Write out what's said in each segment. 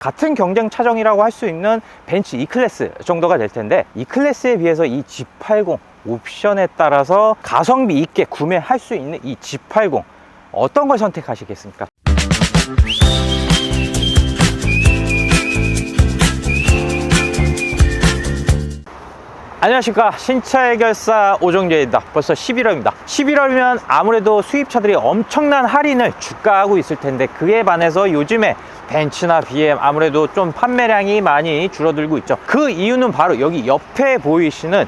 같은 경쟁 차종이라고 할 수 있는 벤츠 E클래스 정도가 될 텐데, E클래스에 비해서 이 G80 옵션에 따라서 가성비 있게 구매할 수 있는 이 G80 어떤 걸 선택하시겠습니까? 안녕하십니까, 신차 해결사 오정재입니다. 벌써 11월입니다 11월이면 아무래도 수입차들이 엄청난 할인을 주가하고 있을 텐데, 그에 반해서 요즘에 벤츠나 BM 아무래도 좀 판매량이 많이 줄어들고 있죠. 그 이유는 바로 여기 옆에 보이시는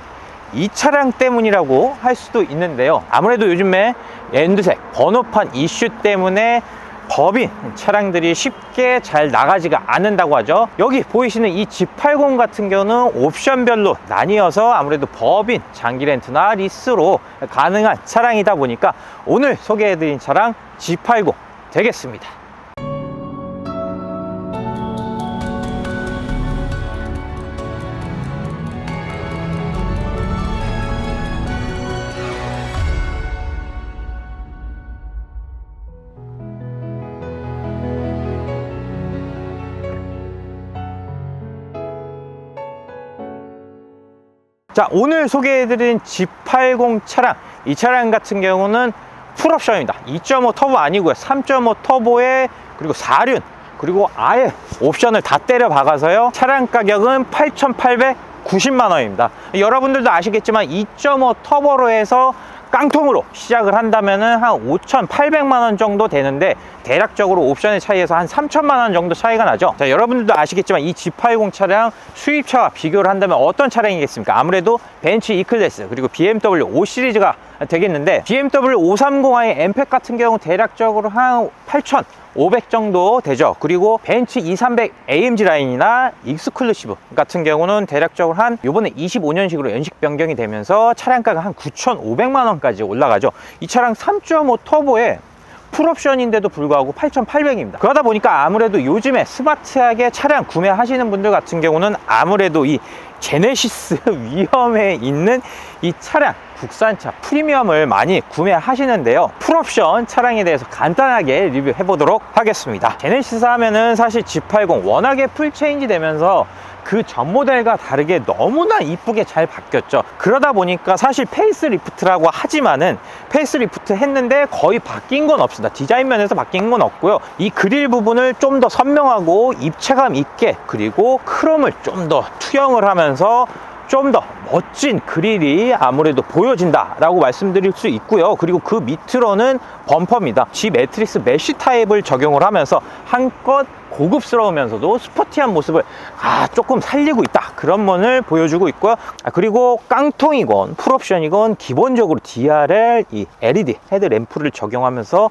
이 차량 때문이라고 할 수도 있는데요. 아무래도 요즘에 엔드색 번호판 이슈 때문에 법인 차량들이 쉽게 잘 나가지가 않는다고 하죠. 여기 보이시는 이 G80 같은 경우는 옵션별로 나뉘어서 아무래도 법인 장기 렌트나 리스로 가능한 차량이다 보니까 오늘 소개해드린 차량 G80 되겠습니다. 자, 오늘 소개해드린 G80 차량, 이 차량 같은 경우는 풀옵션입니다. 2.5 터보 아니고요, 3.5 터보에 그리고 4륜, 그리고 아예 옵션을 다 때려 박아서요, 차량 가격은 8,890만 원입니다. 여러분들도 아시겠지만 2.5 터보로 해서 깡통으로 시작을 한다면은 한 5,800만 원 정도 되는데, 대략적으로 옵션의 차이에서 한 3천만 원 정도 차이가 나죠. 자, 여러분들도 아시겠지만 이 G80 차량 수입차와 비교를 한다면 어떤 차량이겠습니까? 아무래도 벤츠 E클래스 그리고 BMW 5 시리즈가 되겠는데, BMW 530i 엠팩 같은 경우 대략적으로 한 8,500 정도 되죠. 그리고 벤츠 2300 AMG 라인이나 익스클루시브 같은 경우는 대략적으로 한 요번에 25년식으로 연식 변경이 되면서 차량가가 한 9,500만 원까지 올라가죠. 이 차량 3.5 터보에 풀옵션인데도 불구하고 8,800입니다. 그러다 보니까 아무래도 요즘에 스마트하게 차량 구매하시는 분들 같은 경우는 아무래도 이 제네시스 위험에 있는 이 차량, 국산차 프리미엄을 많이 구매하시는데요. 풀옵션 차량에 대해서 간단하게 리뷰해 보도록 하겠습니다. 제네시스 하면은 사실 G80 워낙에 풀체인지 되면서 그 전 모델과 다르게 너무나 이쁘게 잘 바뀌었죠. 그러다 보니까 사실 페이스리프트라고 하지만은 페이스리프트 했는데 거의 바뀐 건 없습니다. 디자인 면에서 바뀐 건 없고요. 이 그릴 부분을 좀 더 선명하고 입체감 있게, 그리고 크롬을 좀 더 투영을 하면서 좀 더 멋진 그릴이 아무래도 보여진다 라고 말씀드릴 수 있고요. 그리고 그 밑으로는 범퍼입니다. G 매트릭스 메쉬 타입을 적용을 하면서 한껏 고급스러우면서도 스포티한 모습을 조금 살리고 있다, 그런 면을 보여주고 있고요. 그리고 깡통이건 풀옵션이건 기본적으로 DRL 이 LED 헤드램프를 적용하면서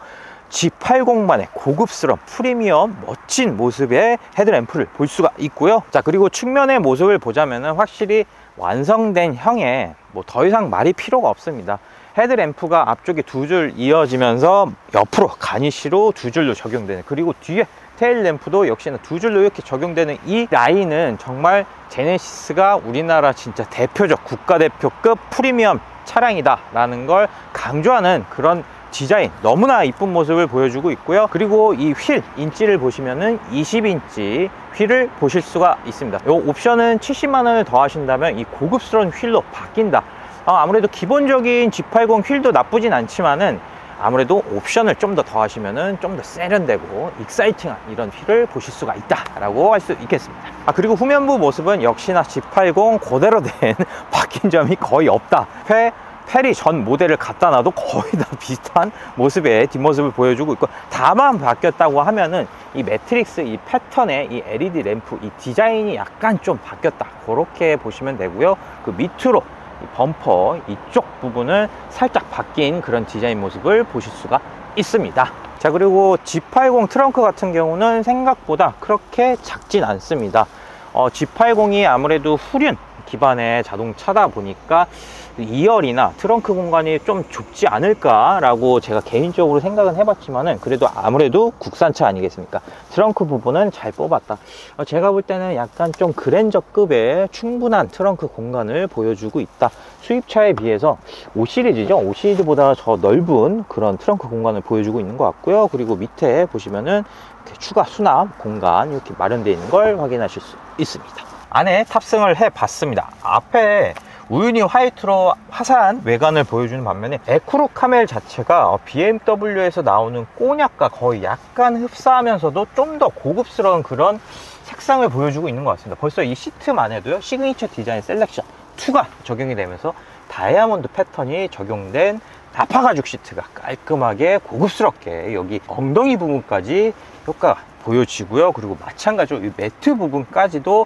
G80만의 고급스러운 프리미엄 멋진 모습의 헤드램프를 볼 수가 있고요. 자, 그리고 측면의 모습을 보자면은 확실히 완성된 형에 뭐 더 이상 말이 필요가 없습니다. 헤드램프가 앞쪽에 두 줄 이어지면서 옆으로 가니쉬로 두 줄로 적용되는, 그리고 뒤에 테일램프도 역시나 두 줄로 이렇게 적용되는 이 라인은 정말 제네시스가 우리나라 진짜 대표적 국가대표급 프리미엄 차량이다 라는 걸 강조하는 그런 디자인, 너무나 이쁜 모습을 보여주고 있고요. 그리고 이 휠 인치를 보시면은 20인치 휠을 보실 수가 있습니다. 이 옵션은 70만 원을 더 하신다면 이 고급스러운 휠로 바뀐다. 아무래도 기본적인 G80 휠도 나쁘진 않지만은 아무래도 옵션을 좀 더 하시면은 좀 더 세련되고 익사이팅한 이런 휠을 보실 수가 있다라고 할 수 있겠습니다. 그리고 후면부 모습은 역시나 G80 그대로 된 바뀐 점이 거의 없다. 페리 전 모델을 갖다 놔도 거의 다 비슷한 모습의 뒷모습을 보여주고 있고, 다만 바뀌었다고 하면은 이 매트릭스 이 패턴의 이 LED 램프 이 디자인이 약간 좀 바뀌었다, 그렇게 보시면 되고요. 그 밑으로 이 범퍼 이쪽 부분은 살짝 바뀐 그런 디자인 모습을 보실 수가 있습니다. 자, 그리고 G80 트렁크 같은 경우는 생각보다 그렇게 작진 않습니다. G80이 아무래도 후륜 기반의 자동차다 보니까 2열이나 트렁크 공간이 좀 좁지 않을까 라고 제가 개인적으로 생각은 해봤지만은, 그래도 아무래도 국산차 아니겠습니까? 트렁크 부분은 잘 뽑았다. 제가 볼 때는 약간 좀 그랜저급의 충분한 트렁크 공간을 보여주고 있다. 수입차에 비해서 5 시리즈죠, 5 시리즈보다 더 넓은 그런 트렁크 공간을 보여주고 있는 것 같고요. 그리고 밑에 보시면은 이렇게 추가 수납 공간 이렇게 마련되어 있는 걸 확인하실 수 있습니다. 안에 탑승을 해 봤습니다. 앞에 우유니 화이트로 화사한 외관을 보여주는 반면에 에크루 카멜 자체가 BMW에서 나오는 꼬냑과 거의 약간 흡사하면서도 좀 더 고급스러운 그런 색상을 보여주고 있는 것 같습니다. 벌써 이 시트만 해도요, 시그니처 디자인 셀렉션 2가 적용이 되면서 다이아몬드 패턴이 적용된 나파 가죽 시트가 깔끔하게 고급스럽게 여기 엉덩이 부분까지 효과가 보여지고요. 그리고 마찬가지로 이 매트 부분까지도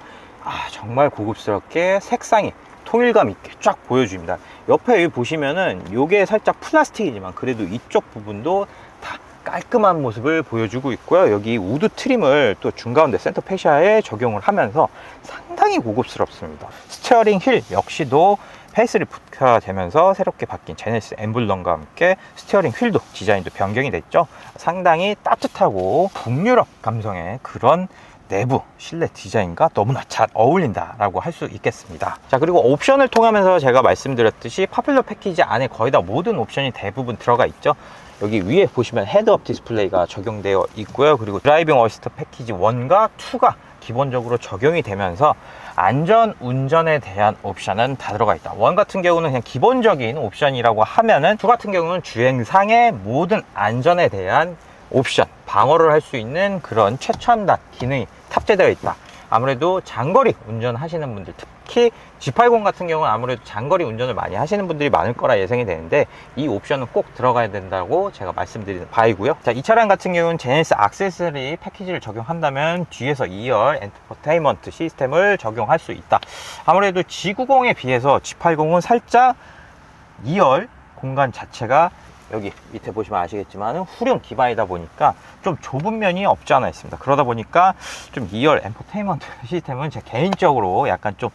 정말 고급스럽게 색상이 통일감 있게 쫙 보여줍니다. 옆에 여기 보시면은 요게 살짝 플라스틱이지만 그래도 이쪽 부분도 다 깔끔한 모습을 보여주고 있고요. 여기 우드 트림을 또 중가운데 센터 페시아에 적용을 하면서 상당히 고급스럽습니다. 스티어링 휠 역시도 페이스리프트가 되면서 새롭게 바뀐 제네시스 엠블럼과 함께 스티어링 휠도 디자인도 변경이 됐죠. 상당히 따뜻하고 북유럽 감성의 그런 내부 실내 디자인과 너무나 잘 어울린다라고 할 수 있겠습니다. 자, 그리고 옵션을 통하면서 제가 말씀드렸듯이 파퓰러 패키지 안에 거의 다 모든 옵션이 대부분 들어가 있죠. 여기 위에 보시면 헤드업 디스플레이가 적용되어 있고요. 그리고 드라이빙 어시스트 패키지 1과 2가 기본적으로 적용이 되면서 안전 운전에 대한 옵션은 다 들어가 있다. 1 같은 경우는 그냥 기본적인 옵션이라고 하면은 2 같은 경우는 주행상의 모든 안전에 대한 옵션, 방어를 할 수 있는 그런 최첨단 기능이 탑재되어 있다. 아무래도 장거리 운전하시는 분들, 특히 G80 같은 경우는 아무래도 장거리 운전을 많이 하시는 분들이 많을 거라 예상이 되는데 이 옵션은 꼭 들어가야 된다고 제가 말씀드리는 바이고요. 자, 이 차량 같은 경우는 제네시스 액세서리 패키지를 적용한다면 뒤에서 2열 엔터테인먼트 시스템을 적용할 수 있다. 아무래도 G90에 비해서 G80은 살짝 2열 공간 자체가 여기 밑에 보시면 아시겠지만 후륜 기반이다 보니까 좀 좁은 면이 없지 않아 있습니다. 그러다 보니까 좀 2열 엔터테인먼트 시스템은 제 개인적으로 약간 좀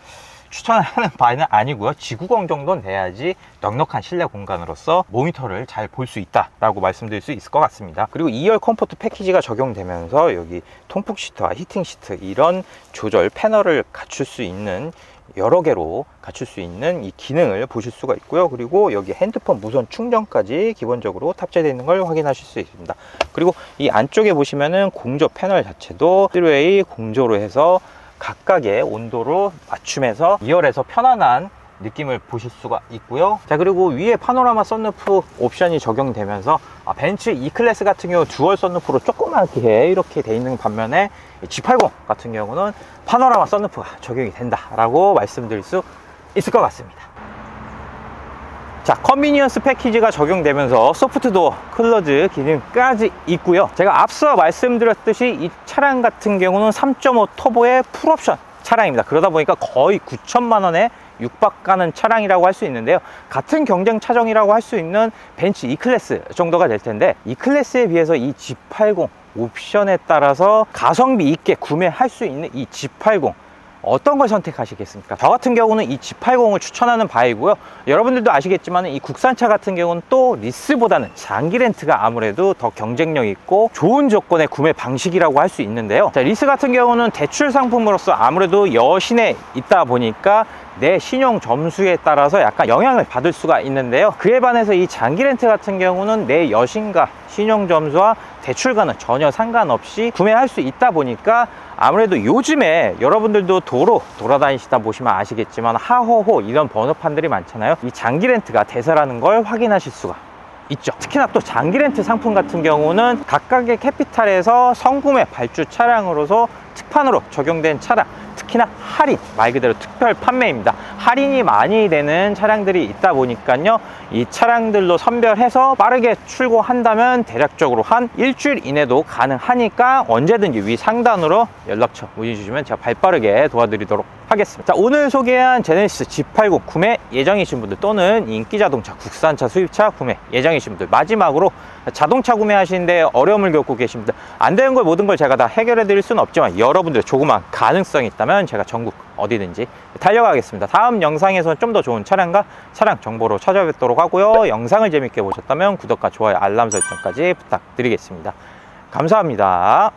추천하는 바는 아니고요. G90 정도는 돼야지 넉넉한 실내 공간으로서 모니터를 잘 볼 수 있다라고 말씀드릴 수 있을 것 같습니다. 그리고 2열 컴포트 패키지가 적용되면서 여기 통풍 시트와 히팅 시트 이런 조절 패널을 갖출 수 있는 여러 개로 갖출 수 있는 이 기능을 보실 수가 있고요. 그리고 여기 핸드폰 무선 충전까지 기본적으로 탑재되어 있는 걸 확인하실 수 있습니다. 그리고 이 안쪽에 보시면은 공조 패널 자체도 3웨이 공조로 해서 각각의 온도로 맞춤해서 2열에서 편안한 느낌을 보실 수가 있고요. 자, 그리고 위에 파노라마 썬루프 옵션이 적용되면서 벤츠 E클래스 같은 경우 듀얼 썬루프로 조그맣게 이렇게 돼 있는 반면에 G80 같은 경우는 파노라마 썬루프가 적용이 된다라고 말씀드릴 수 있을 것 같습니다. 자, 컨비니언스 패키지가 적용되면서 소프트도어 클로즈 기능까지 있고요. 제가 앞서 말씀드렸듯이 이 차량 같은 경우는 3.5 터보의 풀옵션 차량입니다. 그러다 보니까 거의 9천만 원에 육박가는 차량이라고 할 수 있는데요. 같은 경쟁 차종이라고 할 수 있는 벤츠 E클래스 정도가 될 텐데 E클래스에 비해서 이 G80 옵션에 따라서 가성비 있게 구매할 수 있는 이 G80 어떤 걸 선택하시겠습니까? 저 같은 경우는 이 G80을 추천하는 바이고요. 여러분들도 아시겠지만 이 국산차 같은 경우는 또 리스보다는 장기 렌트가 아무래도 더 경쟁력 있고 좋은 조건의 구매 방식이라고 할 수 있는데요. 자, 리스 같은 경우는 대출 상품으로서 아무래도 여신에 있다 보니까 내 신용 점수에 따라서 약간 영향을 받을 수가 있는데요. 그에 반해서 이 장기 렌트 같은 경우는 내 여신과 신용 점수와 대출과는 전혀 상관없이 구매할 수 있다 보니까 아무래도 요즘에 여러분들도 도로 돌아다니시다 보시면 아시겠지만 하호호 이런 번호판들이 많잖아요. 이 장기 렌트가 대세라는 걸 확인하실 수가 있죠. 특히나 또 장기 렌트 상품 같은 경우는 각각의 캐피탈에서 성구매 발주 차량으로서 특판으로 적용된 차량, 특히나 할인, 말 그대로 특별 판매입니다. 할인이 많이 되는 차량들이 있다 보니까요, 이 차량들로 선별해서 빠르게 출고한다면 대략적으로 한 일주일 이내도 가능하니까 언제든지 위 상단으로 연락처 문의 주시면 제가 발빠르게 도와드리도록 하겠습니다. 자, 오늘 소개한 제네시스 G80 구매 예정이신 분들 또는 인기자동차 국산차 수입차 구매 예정이신 분들, 마지막으로 자동차 구매하시는데 어려움을 겪고 계신 분들, 안 되는 걸 모든 걸 제가 다 해결해 드릴 수는 없지만 여러분들의 조그만 가능성이 있다면 제가 전국 어디든지 달려가겠습니다. 다음 영상에서 좀 더 좋은 차량과 차량 정보로 찾아뵙도록 하고요. 영상을 재밌게 보셨다면 구독과 좋아요, 알람 설정까지 부탁드리겠습니다. 감사합니다.